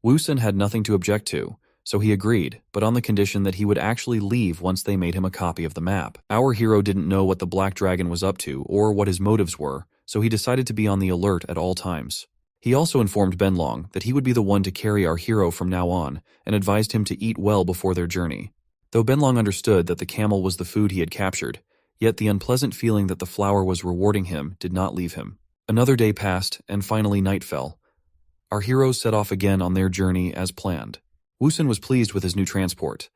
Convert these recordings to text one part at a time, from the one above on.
Woosun had nothing to object to, so he agreed, but on the condition that he would actually leave once they made him a copy of the map. Our hero didn't know what the Black Dragon was up to or what his motives were, so he decided to be on the alert at all times. He also informed Benlong that he would be the one to carry our hero from now on and advised him to eat well before their journey. Though Benlong understood that the camel was the food he had captured, yet the unpleasant feeling that the flower was rewarding him did not leave him. Another day passed, and finally night fell. Our heroes set off again on their journey as planned. Woosun was pleased with his new transport.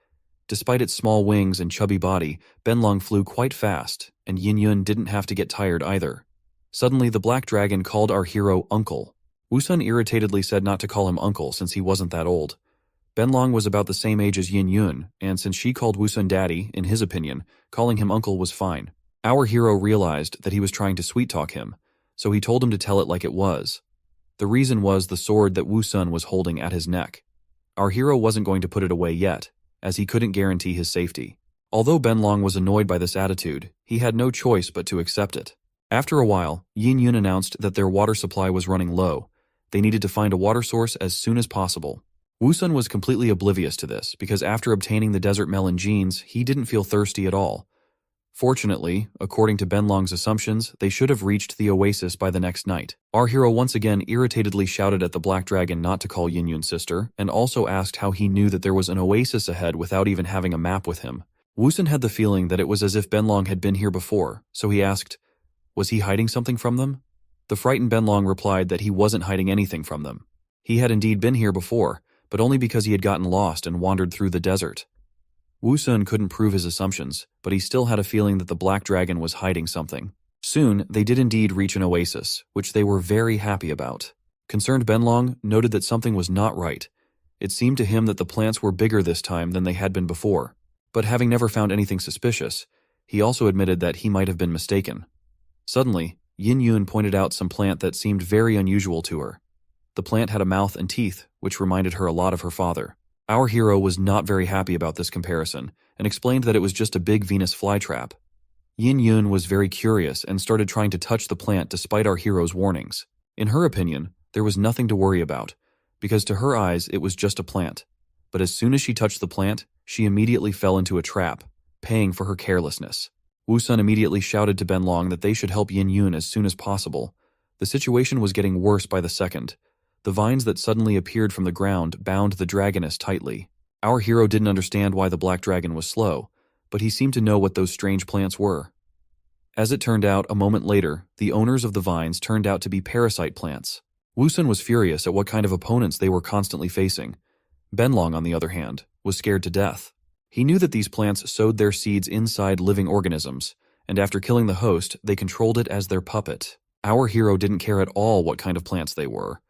Despite its small wings and chubby body, Benlong flew quite fast, and Yin Yun didn't have to get tired either. Suddenly, the Black Dragon called our hero Uncle. Woosun irritatedly said not to call him Uncle since he wasn't that old. Benlong was about the same age as Yin Yun, and since she called Woosun Daddy, in his opinion, calling him Uncle was fine. Our hero realized that he was trying to sweet-talk him, so he told him to tell it like it was. The reason was the sword that Woosun was holding at his neck. Our hero wasn't going to put it away yet, as he couldn't guarantee his safety. Although Benlong was annoyed by this attitude, he had no choice but to accept it. After a while, Yin Yun announced that their water supply was running low. They needed to find a water source as soon as possible. Woosun was completely oblivious to this because after obtaining the desert melon genes, he didn't feel thirsty at all. Fortunately, according to Benlong's assumptions, they should have reached the oasis by the next night. Our hero once again irritatedly shouted at the Black Dragon not to call Yin Yun's sister, and also asked how he knew that there was an oasis ahead without even having a map with him. Woosun had the feeling that it was as if Benlong had been here before, so he asked, was he hiding something from them? The frightened Benlong replied that he wasn't hiding anything from them. He had indeed been here before, but only because he had gotten lost and wandered through the desert. Woosun couldn't prove his assumptions, but he still had a feeling that the Black Dragon was hiding something. Soon, they did indeed reach an oasis, which they were very happy about. Concerned Benlong noted that something was not right. It seemed to him that the plants were bigger this time than they had been before, but having never found anything suspicious, he also admitted that he might have been mistaken. Suddenly, Yin Yun pointed out some plant that seemed very unusual to her. The plant had a mouth and teeth, which reminded her a lot of her father. Our hero was not very happy about this comparison, and explained that it was just a big Venus flytrap. Yin Yun was very curious and started trying to touch the plant despite our hero's warnings. In her opinion, there was nothing to worry about, because to her eyes it was just a plant. But as soon as she touched the plant, she immediately fell into a trap, paying for her carelessness. Woosun immediately shouted to Benlong that they should help Yin Yun as soon as possible. The situation was getting worse by the second. The vines that suddenly appeared from the ground bound the dragoness tightly. Our hero didn't understand why the Black Dragon was slow, but he seemed to know what those strange plants were. As it turned out, a moment later, the owners of the vines turned out to be parasite plants. Woosun was furious at what kind of opponents they were constantly facing. Benlong, on the other hand, was scared to death. He knew that these plants sowed their seeds inside living organisms, and after killing the host, they controlled it as their puppet. Our hero didn't care at all what kind of plants they were.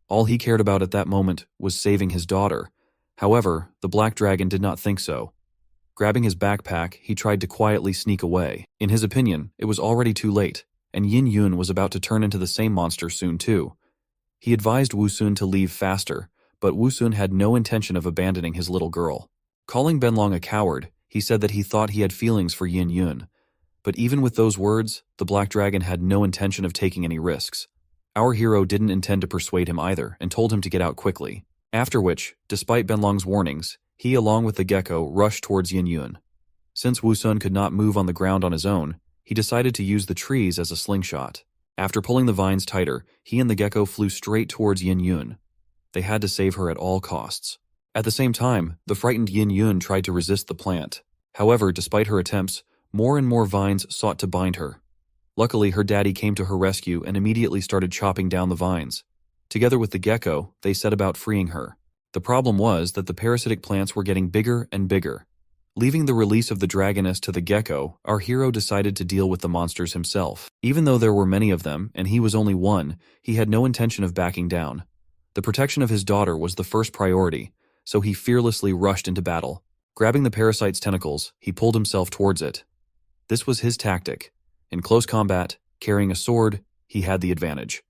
All he cared about at that moment was saving his daughter. However, the Black Dragon did not think so. Grabbing his backpack, he tried to quietly sneak away. In his opinion, it was already too late, and Yin Yun was about to turn into the same monster soon too. He advised Woosun to leave faster, but Woosun had no intention of abandoning his little girl. Calling Benlong a coward, he said that he thought he had feelings for Yin Yun. But even with those words, the Black Dragon had no intention of taking any risks. Our hero didn't intend to persuade him either and told him to get out quickly. After which, despite Benlong's warnings, he along with the gecko rushed towards Yin Yun. Since Woosun could not move on the ground on his own, he decided to use the trees as a slingshot. After pulling the vines tighter, he and the gecko flew straight towards Yin Yun. They had to save her at all costs. At the same time, the frightened Yin Yun tried to resist the plant. However, despite her attempts, more and more vines sought to bind her. Luckily, her daddy came to her rescue and immediately started chopping down the vines. Together with the gecko, they set about freeing her. The problem was that the parasitic plants were getting bigger and bigger. Leaving the release of the dragoness to the gecko, our hero decided to deal with the monsters himself. Even though there were many of them, and he was only one, he had no intention of backing down. The protection of his daughter was the first priority, so he fearlessly rushed into battle. Grabbing the parasite's tentacles, he pulled himself towards it. This was his tactic. In close combat, carrying a sword, he had the advantage.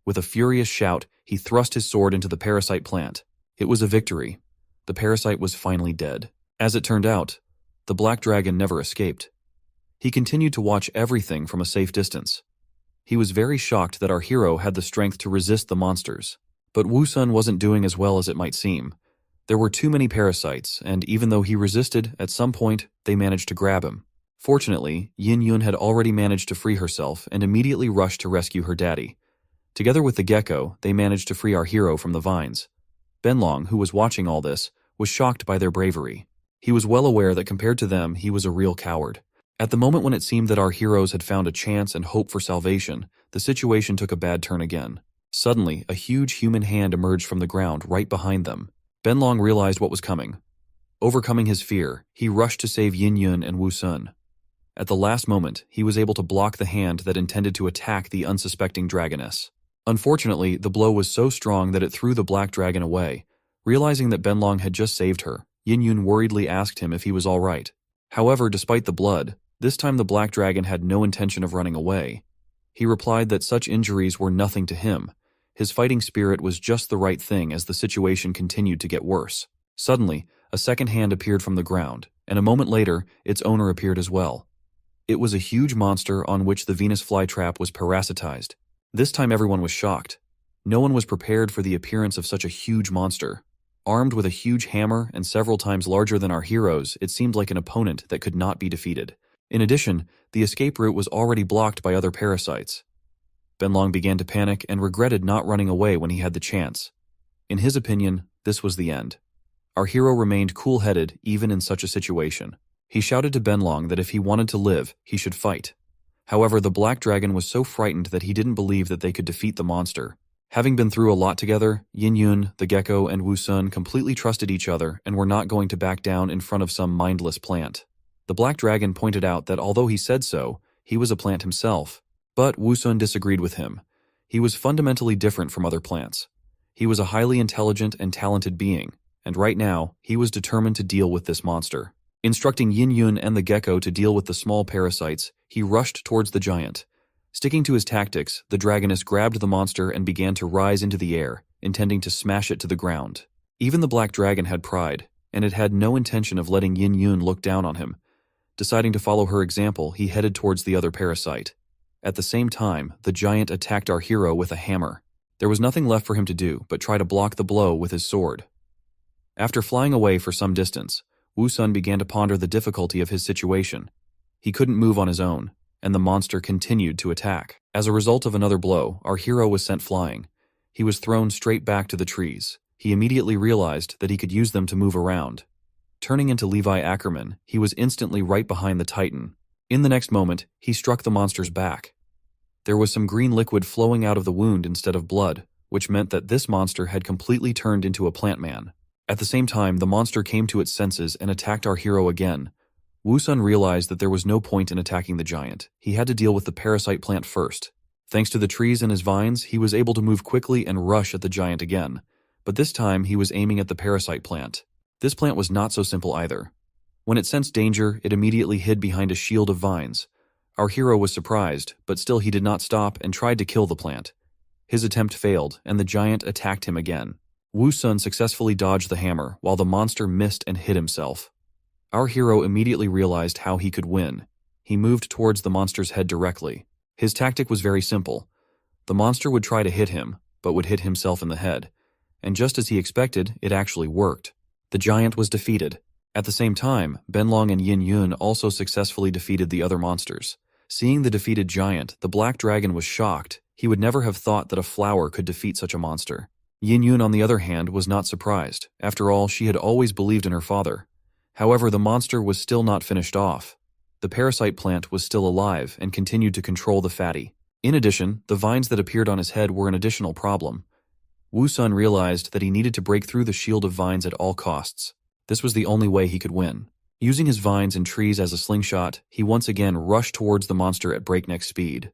With a furious shout, he thrust his sword into the parasite plant. It was a victory. The parasite was finally dead. As it turned out, the Black Dragon never escaped. He continued to watch everything from a safe distance. He was very shocked that our hero had the strength to resist the monsters. But Wu Sun wasn't doing as well as it might seem. There were too many parasites, and even though he resisted, at some point, they managed to grab him. Fortunately, Yin Yun had already managed to free herself and immediately rushed to rescue her daddy. Together with the gecko, they managed to free our hero from the vines. Benlong, who was watching all this, was shocked by their bravery. He was well aware that compared to them, he was a real coward. At the moment when it seemed that our heroes had found a chance and hope for salvation, the situation took a bad turn again. Suddenly, a huge human hand emerged from the ground right behind them. Benlong realized what was coming. Overcoming his fear, he rushed to save Yin Yun and Wu Sun. At the last moment, he was able to block the hand that intended to attack the unsuspecting dragoness. Unfortunately, the blow was so strong that it threw the black dragon away. Realizing that Benlong had just saved her, Yin Yun worriedly asked him if he was all right. However, despite the blood, this time the black dragon had no intention of running away. He replied that such injuries were nothing to him. His fighting spirit was just the right thing as the situation continued to get worse. Suddenly, a second hand appeared from the ground, and a moment later, its owner appeared as well. It was a huge monster on which the Venus flytrap was parasitized. This time everyone was shocked. No one was prepared for the appearance of such a huge monster. Armed with a huge hammer and several times larger than our heroes, it seemed like an opponent that could not be defeated. In addition, the escape route was already blocked by other parasites. Benlong began to panic and regretted not running away when he had the chance. In his opinion, this was the end. Our hero remained cool-headed even in such a situation. He shouted to Benlong that if he wanted to live, he should fight. However, the black dragon was so frightened that he didn't believe that they could defeat the monster. Having been through a lot together, Yin Yun, the gecko, and Wu Sun completely trusted each other and were not going to back down in front of some mindless plant. The black dragon pointed out that although he said so, he was a plant himself. But Wu Sun disagreed with him. He was fundamentally different from other plants. He was a highly intelligent and talented being, and right now, he was determined to deal with this monster. Instructing Yin Yun and the gecko to deal with the small parasites, he rushed towards the giant. Sticking to his tactics, the dragoness grabbed the monster and began to rise into the air, intending to smash it to the ground. Even the black dragon had pride, and it had no intention of letting Yin Yun look down on him. Deciding to follow her example, he headed towards the other parasite. At the same time, the giant attacked our hero with a hammer. There was nothing left for him to do but try to block the blow with his sword. After flying away for some distance, Wu Sun began to ponder the difficulty of his situation. He couldn't move on his own, and the monster continued to attack. As a result of another blow, our hero was sent flying. He was thrown straight back to the trees. He immediately realized that he could use them to move around. Turning into Levi Ackerman, he was instantly right behind the Titan. In the next moment, he struck the monster's back. There was some green liquid flowing out of the wound instead of blood, which meant that this monster had completely turned into a plant man. At the same time, the monster came to its senses and attacked our hero again. Wu Sun realized that there was no point in attacking the giant. He had to deal with the parasite plant first. Thanks to the trees and his vines, he was able to move quickly and rush at the giant again. But this time, he was aiming at the parasite plant. This plant was not so simple either. When it sensed danger, it immediately hid behind a shield of vines. Our hero was surprised, but still he did not stop and tried to kill the plant. His attempt failed, and the giant attacked him again. Wu Sun successfully dodged the hammer, while the monster missed and hit himself. Our hero immediately realized how he could win. He moved towards the monster's head directly. His tactic was very simple. The monster would try to hit him, but would hit himself in the head. And just as he expected, it actually worked. The giant was defeated. At the same time, Benlong and Yin Yun also successfully defeated the other monsters. Seeing the defeated giant, the black dragon was shocked. He would never have thought that a flower could defeat such a monster. Yin Yun, on the other hand, was not surprised. After all, she had always believed in her father. However, the monster was still not finished off. The parasite plant was still alive and continued to control the fatty. In addition, the vines that appeared on his head were an additional problem. Wu Sun realized that he needed to break through the shield of vines at all costs. This was the only way he could win. Using his vines and trees as a slingshot, he once again rushed towards the monster at breakneck speed.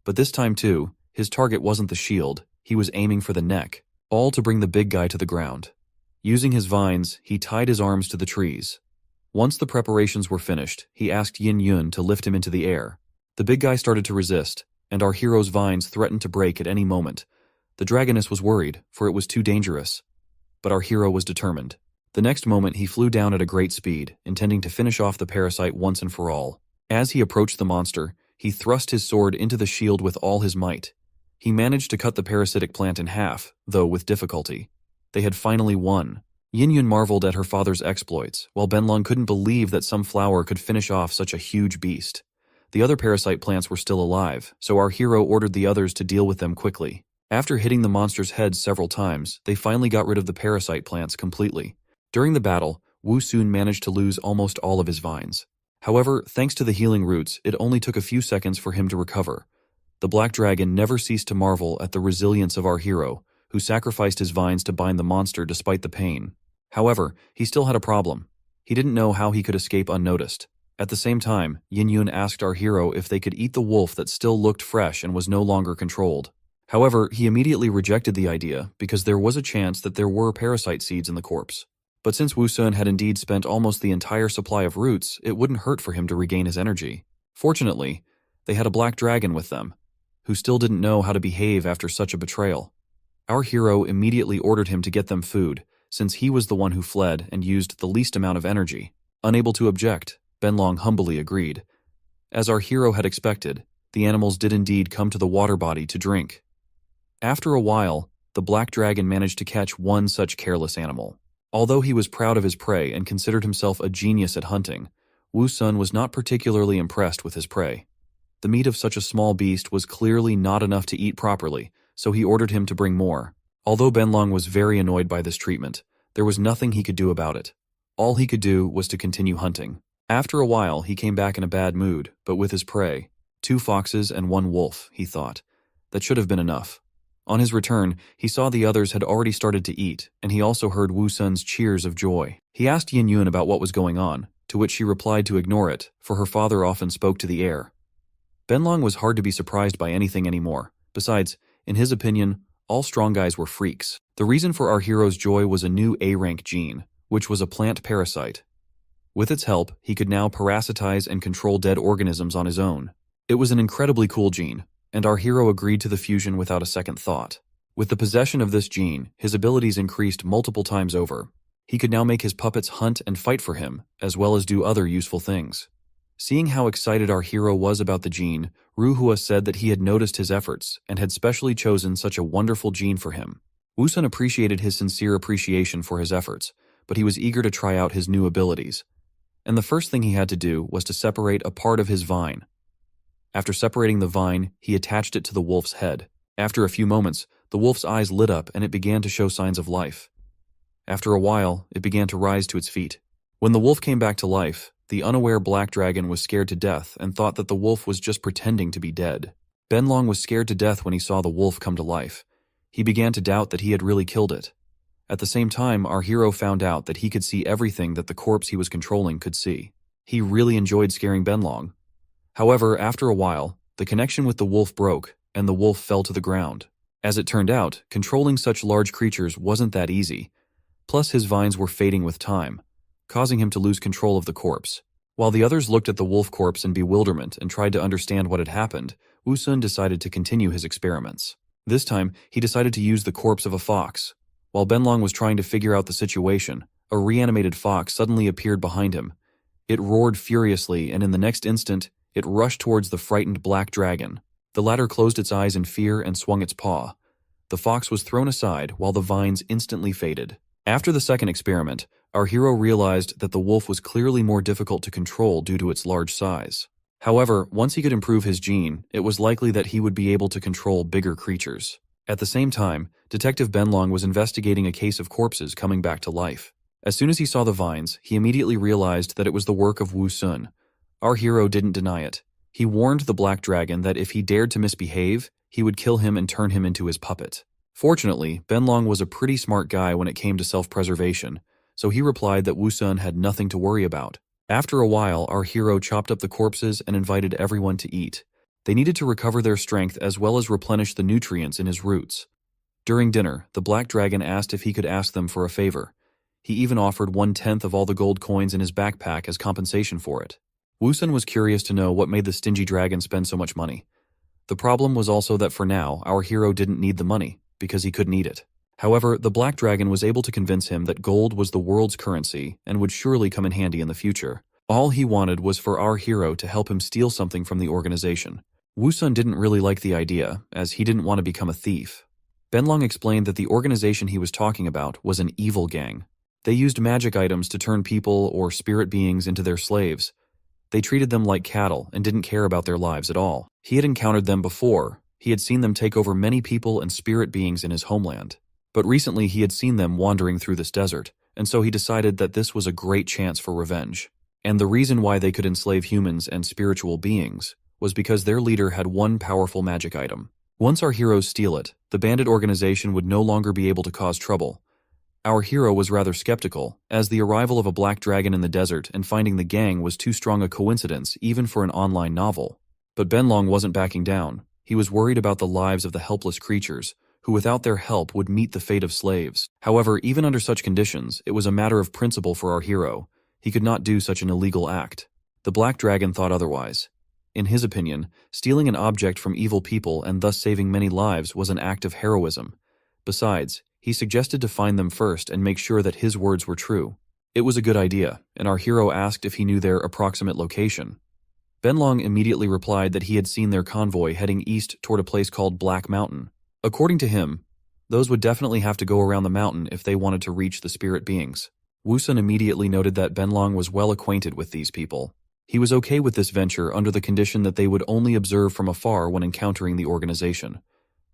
But this time too, his target wasn't the shield, he was aiming for the neck, all to bring the big guy to the ground. Using his vines, he tied his arms to the trees. Once the preparations were finished, he asked Yin Yun to lift him into the air. The big guy started to resist, and our hero's vines threatened to break at any moment. The dragoness was worried, for it was too dangerous. But our hero was determined. The next moment, he flew down at a great speed, intending to finish off the parasite once and for all. As he approached the monster, he thrust his sword into the shield with all his might. He managed to cut the parasitic plant in half, though with difficulty. They had finally won. Yin-Yun marveled at her father's exploits, while Benlong couldn't believe that some flower could finish off such a huge beast. The other parasite plants were still alive, so our hero ordered the others to deal with them quickly. After hitting the monster's head several times, they finally got rid of the parasite plants completely. During the battle, Wu Sun managed to lose almost all of his vines. However, thanks to the healing roots, it only took a few seconds for him to recover. The black dragon never ceased to marvel at the resilience of our hero, who sacrificed his vines to bind the monster despite the pain. However, he still had a problem. He didn't know how he could escape unnoticed. At the same time, Yin-Yun asked our hero if they could eat the wolf that still looked fresh and was no longer controlled. However, he immediately rejected the idea because there was a chance that there were parasite seeds in the corpse. But since Wu Sun had indeed spent almost the entire supply of roots, it wouldn't hurt for him to regain his energy. Fortunately, they had a black dragon with them, who still didn't know how to behave after such a betrayal. Our hero immediately ordered him to get them food, since he was the one who fled and used the least amount of energy. Unable to object, Benlong humbly agreed. As our hero had expected, the animals did indeed come to the water body to drink. After a while, the black dragon managed to catch one such careless animal. Although he was proud of his prey and considered himself a genius at hunting, Wu Sun was not particularly impressed with his prey. The meat of such a small beast was clearly not enough to eat properly, so he ordered him to bring more. Although Benlong was very annoyed by this treatment, there was nothing he could do about it. All he could do was to continue hunting. After a while, he came back in a bad mood, but with his prey. 2 foxes and 1 wolf, he thought. That should have been enough. On his return, he saw the others had already started to eat, and he also heard Wu Sun's cheers of joy. He asked Yin-Yun about what was going on, to which she replied to ignore it, for her father often spoke to the air. Benlong was hard to be surprised by anything anymore. Besides, in his opinion, all strong guys were freaks. The reason for our hero's joy was a new A-rank gene, which was a plant parasite. With its help, he could now parasitize and control dead organisms on his own. It was an incredibly cool gene, and our hero agreed to the fusion without a second thought. With the possession of this gene, his abilities increased multiple times over. He could now make his puppets hunt and fight for him, as well as do other useful things. Seeing how excited our hero was about the gene, Ruhua said that he had noticed his efforts and had specially chosen such a wonderful gene for him. Wu Sun appreciated his sincere appreciation for his efforts, but he was eager to try out his new abilities. And the first thing he had to do was to separate a part of his vine. After separating the vine, he attached it to the wolf's head. After a few moments, the wolf's eyes lit up and it began to show signs of life. After a while, it began to rise to its feet. When the wolf came back to life, the unaware black dragon was scared to death and thought that the wolf was just pretending to be dead. Benlong was scared to death when he saw the wolf come to life. He began to doubt that he had really killed it. At the same time, our hero found out that he could see everything that the corpse he was controlling could see. He really enjoyed scaring Benlong. However, after a while, the connection with the wolf broke, and the wolf fell to the ground. As it turned out, controlling such large creatures wasn't that easy. Plus, his vines were fading with time, causing him to lose control of the corpse. While the others looked at the wolf corpse in bewilderment and tried to understand what had happened, Wu Sun decided to continue his experiments. This time, he decided to use the corpse of a fox. While Benlong was trying to figure out the situation, a reanimated fox suddenly appeared behind him. It roared furiously, and in the next instant, it rushed towards the frightened black dragon. The latter closed its eyes in fear and swung its paw. The fox was thrown aside while the vines instantly faded. After the second experiment, our hero realized that the wolf was clearly more difficult to control due to its large size. However, once he could improve his gene, it was likely that he would be able to control bigger creatures. At the same time, Detective Benlong was investigating a case of corpses coming back to life. As soon as he saw the vines, he immediately realized that it was the work of Wu Sun. Our hero didn't deny it. He warned the black dragon that if he dared to misbehave, he would kill him and turn him into his puppet. Fortunately, Benlong was a pretty smart guy when it came to self-preservation, so he replied that Wu Sun had nothing to worry about. After a while, our hero chopped up the corpses and invited everyone to eat. They needed to recover their strength as well as replenish the nutrients in his roots. During dinner, the black dragon asked if he could ask them for a favor. He even offered 1/10 of all the gold coins in his backpack as compensation for it. Wu Sun was curious to know what made the stingy dragon spend so much money. The problem was also that for now, our hero didn't need the money, because he couldn't eat it. However, the black dragon was able to convince him that gold was the world's currency and would surely come in handy in the future. All he wanted was for our hero to help him steal something from the organization. Woo-sun didn't really like the idea, as he didn't want to become a thief. Benlong explained that the organization he was talking about was an evil gang. They used magic items to turn people or spirit beings into their slaves. They treated them like cattle and didn't care about their lives at all. He had encountered them before. He had seen them take over many people and spirit beings in his homeland. But recently he had seen them wandering through this desert, and so he decided that this was a great chance for revenge. And the reason why they could enslave humans and spiritual beings was because their leader had one powerful magic item. Once our heroes steal it, the bandit organization would no longer be able to cause trouble. Our hero was rather skeptical, as the arrival of a black dragon in the desert and finding the gang was too strong a coincidence even for an online novel. But Benlong wasn't backing down. He was worried about the lives of the helpless creatures, who without their help would meet the fate of slaves. However, even under such conditions, it was a matter of principle for our hero. He could not do such an illegal act. The black dragon thought otherwise. In his opinion, stealing an object from evil people and thus saving many lives was an act of heroism. Besides, he suggested to find them first and make sure that his words were true. It was a good idea, and our hero asked if he knew their approximate location. Benlong immediately replied that he had seen their convoy heading east toward a place called Black Mountain. According to him, those would definitely have to go around the mountain if they wanted to reach the spirit beings. Woo-sun immediately noted that Benlong was well acquainted with these people. He was okay with this venture under the condition that they would only observe from afar when encountering the organization.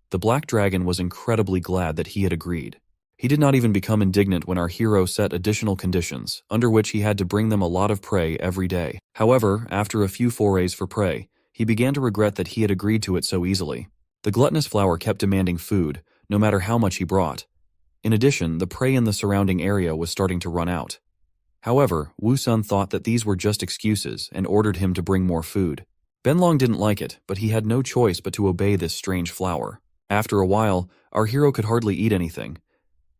The Black Dragon was incredibly glad that he had agreed. He did not even become indignant when our hero set additional conditions, under which he had to bring them a lot of prey every day. However, after a few forays for prey, he began to regret that he had agreed to it so easily. The gluttonous flower kept demanding food, no matter how much he brought. In addition, the prey in the surrounding area was starting to run out. However, Woo-sun thought that these were just excuses and ordered him to bring more food. Benlong didn't like it, but he had no choice but to obey this strange flower. After a while, our hero could hardly eat anything.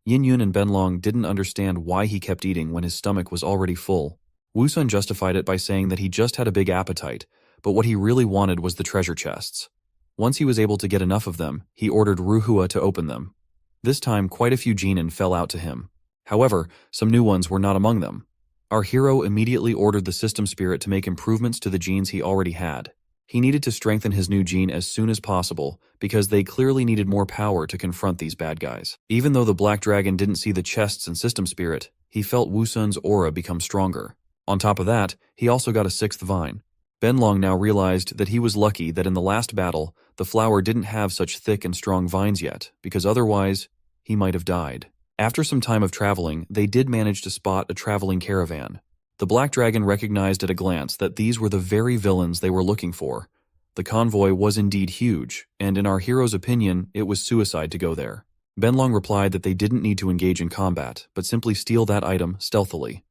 Yin-yun and Benlong didn't understand why he kept eating when his stomach was already full. Woo-sun justified it by saying that he just had a big appetite, but what he really wanted was the treasure chests. Once he was able to get enough of them, he ordered Ruhua to open them. This time, quite a few genin fell out to him. However, some new ones were not among them. Our hero immediately ordered the system spirit to make improvements to the genes he already had. He needed to strengthen his new gene as soon as possible because they clearly needed more power to confront these bad guys. Even though the Black Dragon didn't see the chests and system spirit, he felt Woo-sun's aura become stronger. On top of that, he also got a sixth vine. Benlong now realized that he was lucky that in the last battle, the flower didn't have such thick and strong vines yet, because otherwise, he might have died. After some time of traveling, they did manage to spot a traveling caravan. The Black Dragon recognized at a glance that these were the very villains they were looking for. The convoy was indeed huge, and in our hero's opinion, it was suicide to go there. Benlong replied that they didn't need to engage in combat, but simply steal that item stealthily.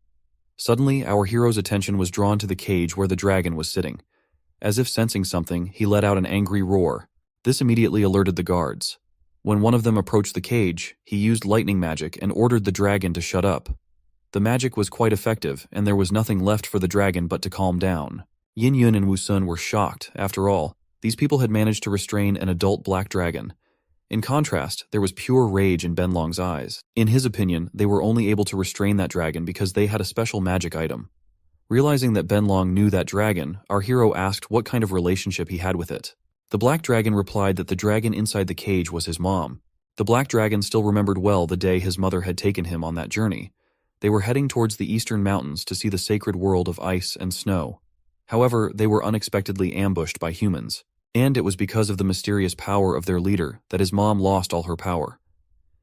Suddenly, our hero's attention was drawn to the cage where the dragon was sitting. As if sensing something, he let out an angry roar. This immediately alerted the guards. When one of them approached the cage, he used lightning magic and ordered the dragon to shut up. The magic was quite effective, and there was nothing left for the dragon but to calm down. Yin-yun and Woo-sun were shocked. After all, these people had managed to restrain an adult black dragon. In contrast, there was pure rage in Benlong's eyes. In his opinion, they were only able to restrain that dragon because they had a special magic item. Realizing that Benlong knew that dragon, our hero asked what kind of relationship he had with it. The black dragon replied that the dragon inside the cage was his mom. The black dragon still remembered well the day his mother had taken him on that journey. They were heading towards the eastern mountains to see the sacred world of ice and snow. However, they were unexpectedly ambushed by humans. And it was because of the mysterious power of their leader that his mom lost all her power.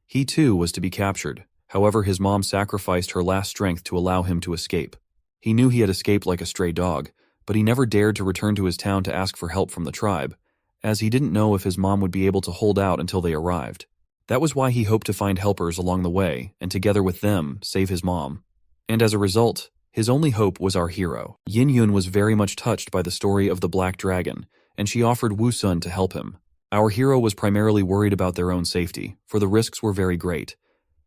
He too was to be captured. However, his mom sacrificed her last strength to allow him to escape. He knew he had escaped like a stray dog, but he never dared to return to his town to ask for help from the tribe, as he didn't know if his mom would be able to hold out until they arrived. That was why he hoped to find helpers along the way, and together with them, save his mom. And as a result, his only hope was our hero. Yin-yun was very much touched by the story of the Black Dragon, and she offered Woo-sun to help him. Our hero was primarily worried about their own safety, for the risks were very great.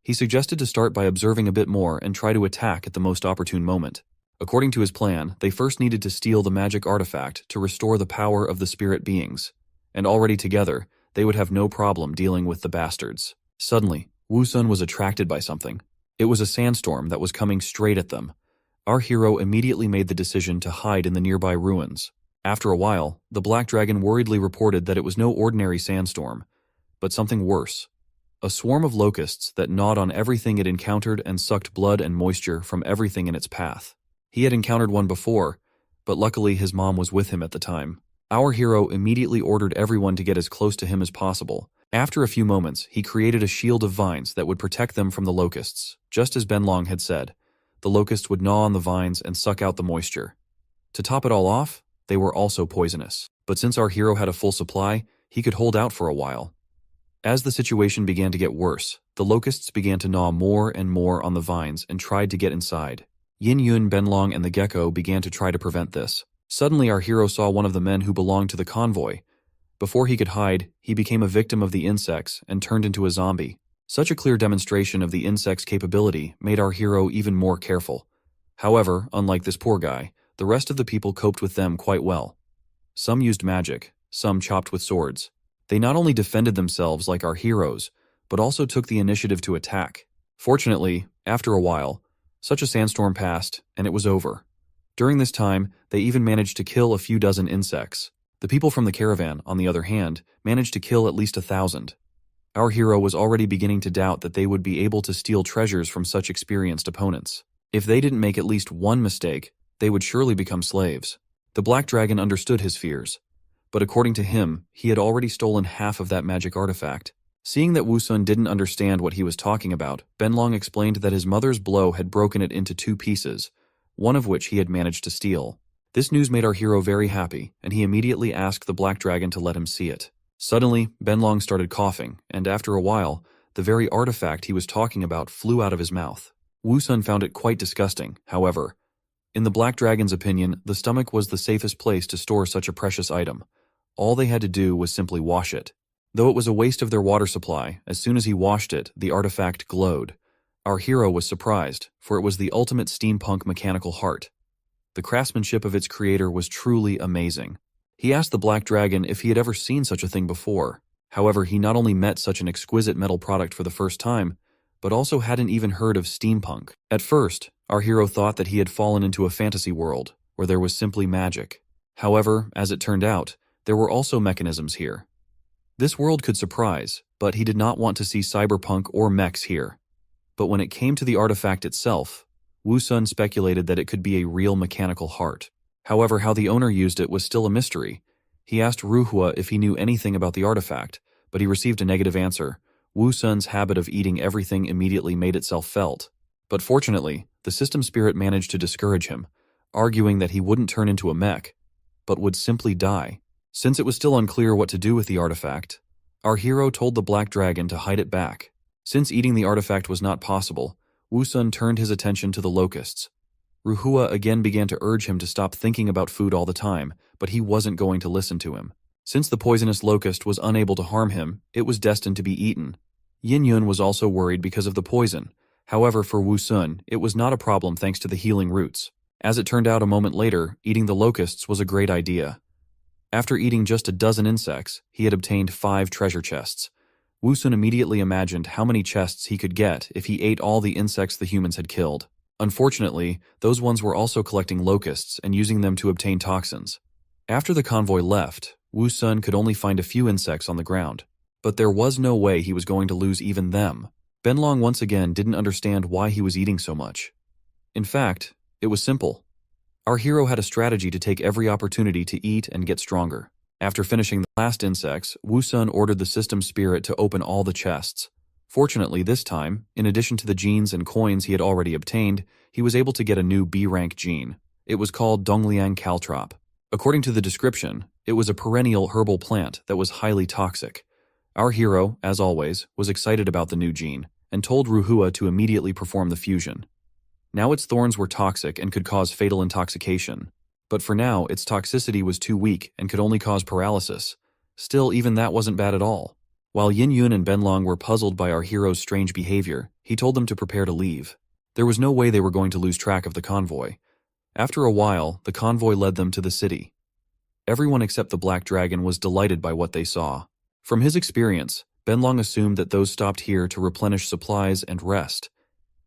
He suggested to start by observing a bit more and try to attack at the most opportune moment. According to his plan, they first needed to steal the magic artifact to restore the power of the spirit beings, and already together, they would have no problem dealing with the bastards. Suddenly, Woo-sun was attracted by something. It was a sandstorm that was coming straight at them. Our hero immediately made the decision to hide in the nearby ruins. After a while, the Black Dragon worriedly reported that it was no ordinary sandstorm, but something worse. A swarm of locusts that gnawed on everything it encountered and sucked blood and moisture from everything in its path. He had encountered one before, but luckily his mom was with him at the time. Our hero immediately ordered everyone to get as close to him as possible. After a few moments, he created a shield of vines that would protect them from the locusts. Just as Benlong had said, the locusts would gnaw on the vines and suck out the moisture. To top it all off, they were also poisonous. But since our hero had a full supply, he could hold out for a while. As the situation began to get worse, the locusts began to gnaw more and more on the vines and tried to get inside. Yin Yun, Benlong, and the gecko began to try to prevent this. Suddenly our hero saw one of the men who belonged to the convoy. Before he could hide, he became a victim of the insects and turned into a zombie. Such a clear demonstration of the insect's capability made our hero even more careful. However, unlike this poor guy, the rest of the people coped with them quite well. Some used magic, some chopped with swords. They not only defended themselves like our heroes, but also took the initiative to attack. Fortunately, after a while, such a sandstorm passed, and it was over. During this time, they even managed to kill a few dozen insects. The people from the caravan, on the other hand, managed to kill at least 1,000. Our hero was already beginning to doubt that they would be able to steal treasures from such experienced opponents. If they didn't make at least one mistake, they would surely become slaves. The Black Dragon understood his fears. But according to him, he had already stolen half of that magic artifact. Seeing that Wu Sun didn't understand what he was talking about, Benlong explained that his mother's blow had broken it into 2 pieces, one of which he had managed to steal. This news made our hero very happy, and he immediately asked the Black Dragon to let him see it. Suddenly, Benlong started coughing, and after a while, the very artifact he was talking about flew out of his mouth. Wu Sun found it quite disgusting, however. In the Black Dragon's opinion, the stomach was the safest place to store such a precious item. All they had to do was simply wash it. Though it was a waste of their water supply, as soon as he washed it, the artifact glowed. Our hero was surprised, for it was the ultimate steampunk mechanical heart. The craftsmanship of its creator was truly amazing. He asked the Black Dragon if he had ever seen such a thing before. However, he not only met such an exquisite metal product for the first time, but also hadn't even heard of steampunk. At first, our hero thought that he had fallen into a fantasy world, where there was simply magic. However, as it turned out, there were also mechanisms here. This world could surprise, but he did not want to see cyberpunk or mechs here. But when it came to the artifact itself, Wu Sun speculated that it could be a real mechanical heart. However, how the owner used it was still a mystery. He asked Ruhua if he knew anything about the artifact, but he received a negative answer. Wu Sun's habit of eating everything immediately made itself felt. But fortunately, the system spirit managed to discourage him, arguing that he wouldn't turn into a mech, but would simply die. Since it was still unclear what to do with the artifact, our hero told the Black Dragon to hide it back. Since eating the artifact was not possible, Wu Sun turned his attention to the locusts. Ruhua again began to urge him to stop thinking about food all the time, but he wasn't going to listen to him. Since the poisonous locust was unable to harm him, it was destined to be eaten. Yin Yun was also worried because of the poison. However, for Wu Sun, it was not a problem thanks to the healing roots. As it turned out a moment later, eating the locusts was a great idea. After eating just a dozen insects, he had obtained 5 treasure chests. Wu Sun immediately imagined how many chests he could get if he ate all the insects the humans had killed. Unfortunately, those ones were also collecting locusts and using them to obtain toxins. After the convoy left, Wu Sun could only find a few insects on the ground. But there was no way he was going to lose even them. Benlong once again didn't understand why he was eating so much. In fact, it was simple. Our hero had a strategy to take every opportunity to eat and get stronger. After finishing the last insects, Wu Sun ordered the system spirit to open all the chests. Fortunately, this time, in addition to the genes and coins he had already obtained, he was able to get a new B-rank gene. It was called Dongliang Caltrop. According to the description, it was a perennial herbal plant that was highly toxic. Our hero, as always, was excited about the new gene, and told Ruhua to immediately perform the fusion. Now its thorns were toxic and could cause fatal intoxication. But for now, its toxicity was too weak and could only cause paralysis. Still, even that wasn't bad at all. While Yin Yun and Benlong were puzzled by our hero's strange behavior, he told them to prepare to leave. There was no way they were going to lose track of the convoy. After a while, the convoy led them to the city. Everyone except the Black Dragon was delighted by what they saw. From his experience, Benlong assumed that those stopped here to replenish supplies and rest.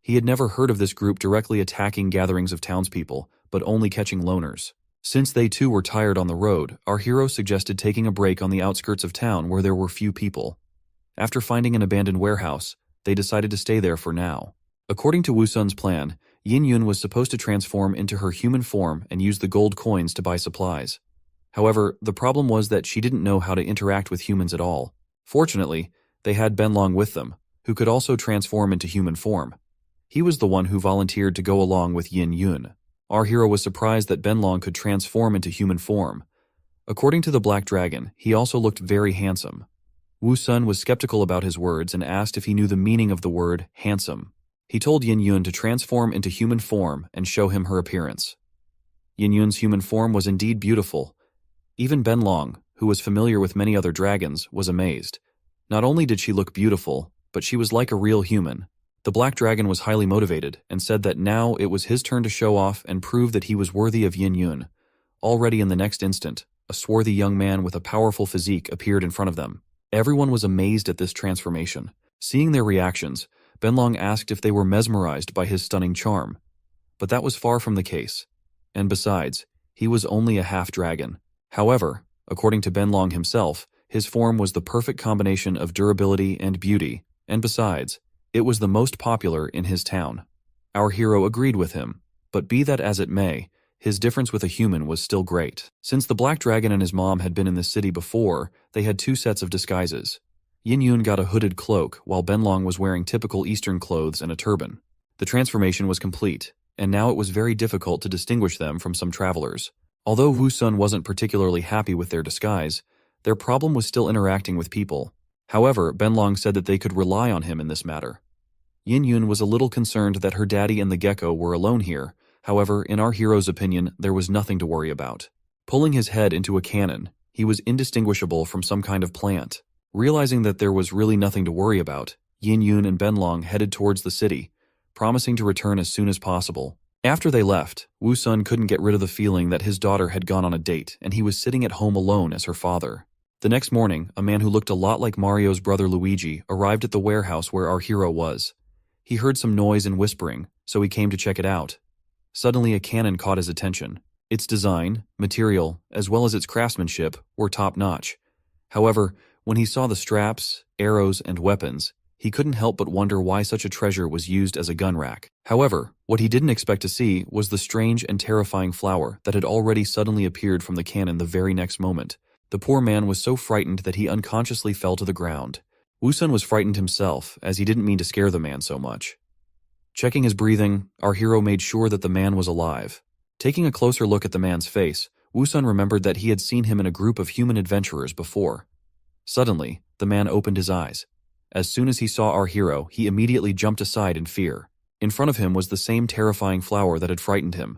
He had never heard of this group directly attacking gatherings of townspeople, but only catching loners. Since they too were tired on the road, our hero suggested taking a break on the outskirts of town where there were few people. After finding an abandoned warehouse, they decided to stay there for now. According to Woosun's plan, Yin Yun was supposed to transform into her human form and use the gold coins to buy supplies. However, the problem was that she didn't know how to interact with humans at all. Fortunately, they had Benlong with them, who could also transform into human form. He was the one who volunteered to go along with Yin Yun. Our hero was surprised that Benlong could transform into human form. According to the Black Dragon, he also looked very handsome. Woosun was skeptical about his words and asked if he knew the meaning of the word handsome. He told Yin Yun to transform into human form and show him her appearance. Yin Yun's human form was indeed beautiful. Even Benlong, who was familiar with many other dragons, was amazed. Not only did she look beautiful, but she was like a real human. The Black Dragon was highly motivated and said that now it was his turn to show off and prove that he was worthy of Yin Yun. Already in the next instant, a swarthy young man with a powerful physique appeared in front of them. Everyone was amazed at this transformation. Seeing their reactions, Benlong asked if they were mesmerized by his stunning charm. But that was far from the case. And besides, he was only a half-dragon. However, according to Benlong himself, his form was the perfect combination of durability and beauty, and besides, it was the most popular in his town. Our hero agreed with him, but be that as it may, his difference with a human was still great. Since the Black Dragon and his mom had been in this city before, they had two sets of disguises. Yin Yun got a hooded cloak, while Benlong was wearing typical Eastern clothes and a turban. The transformation was complete, and now it was very difficult to distinguish them from some travelers. Although Woosun wasn't particularly happy with their disguise, their problem was still interacting with people. However, Benlong said that they could rely on him in this matter. Yin Yun was a little concerned that her daddy and the gecko were alone here. However, in our hero's opinion, there was nothing to worry about. Pulling his head into a cannon, he was indistinguishable from some kind of plant. Realizing that there was really nothing to worry about, Yin Yun and Benlong headed towards the city, promising to return as soon as possible. After they left, Woosun couldn't get rid of the feeling that his daughter had gone on a date and he was sitting at home alone as her father. The next morning, a man who looked a lot like Mario's brother Luigi arrived at the warehouse where our hero was. He heard some noise and whispering, so he came to check it out. Suddenly, a cannon caught his attention. Its design, material, as well as its craftsmanship were top-notch. However, when he saw the straps, arrows, and weapons, he couldn't help but wonder why such a treasure was used as a gun rack. However, what he didn't expect to see was the strange and terrifying flower that had already suddenly appeared from the cannon the very next moment. The poor man was so frightened that he unconsciously fell to the ground. Woosun was frightened himself, as he didn't mean to scare the man so much. Checking his breathing, our hero made sure that the man was alive. Taking a closer look at the man's face, Woosun remembered that he had seen him in a group of human adventurers before. Suddenly, the man opened his eyes. As soon as he saw our hero, he immediately jumped aside in fear. In front of him was the same terrifying flower that had frightened him.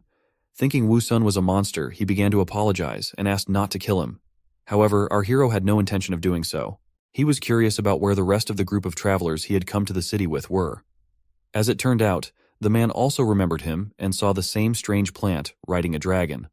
Thinking Woosun was a monster, he began to apologize and asked not to kill him. However, our hero had no intention of doing so. He was curious about where the rest of the group of travelers he had come to the city with were. As it turned out, the man also remembered him and saw the same strange plant riding a dragon.